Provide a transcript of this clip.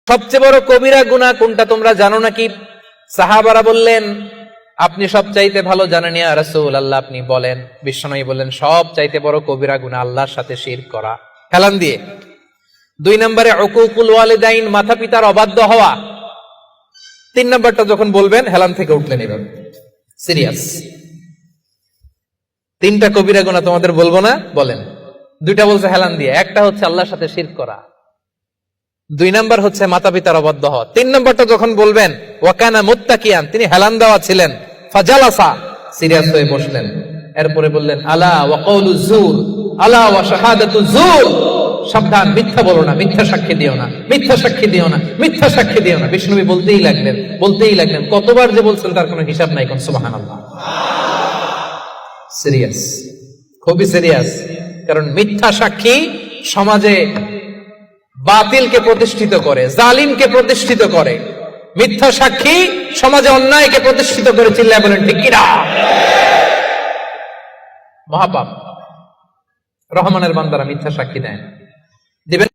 সবচেয়ে বড় কবিরা গুনাহ কোনটা তোমরা জানো নাকি? সাহাবারা বললেন, আপনি সবচাইতে ভালো জানেন ইয়া রাসূলুল্লাহ, আপনি বলেন। বিশ্বনবী বললেন, সবচাইতে বড় কবিরা গুনাহ আল্লাহর সাথে শিরক করা। হেলান দিয়ে। 2 নম্বরে উকুকুল ওয়ালিদাইন, মাতা পিতার অবাধ্য হওয়া। 3 নম্বরটা যখন বলবেন হেলান থেকে উঠলেন এভাবে, সিরিয়াস। 3টা কবিরা গুনাহ তোমাদের বলবো না, বলেন। 2টা বলছে হেলান দিয়ে, একটা হচ্ছে আল্লাহর সাথে শিরক করা, 2 নম্বর হচ্ছে মাতা পিতার অবাধ্য হওয়া। 3 নম্বরটা যখন বলবেন, ওয়াকানা মুত্তাকিয়ান, তিনি হেলান দেওয়া ছিলেন, ফাজালাসা, সিরিয়াস হয়ে বসলেন। এরপরে বললেন, আলা ওয়া কওলু যুর, আলা ওয়া শাহাদাতু যুর, সাবধান, মিথ্যা বলো না, মিথ্যা সাক্ষী দিও না, মিথ্যা সাক্ষী দিও না, মিথ্যা সাক্ষী দিও না। বিষ্ণুবি বলতেই লাগলেন। কতবার যে বলছেন তার কোনো হিসাব নাই। কোন সুবহানাল্লাহ। সিরিয়াস, খুবই সিরিয়াস। কারণ মিথ্যা সাক্ষী সমাজে বাতিলকে প্রতিষ্ঠিত করে, জালিমকে প্রতিষ্ঠিত করে। মিথ্যা সাক্ষী সমাজে অন্যায়কে প্রতিষ্ঠিত করে। চিল্লায় বলেন ঠিক কিনা? মহাপাপ। রহমানের বান্দারা মিথ্যা সাক্ষী দেয় না। দিবেন।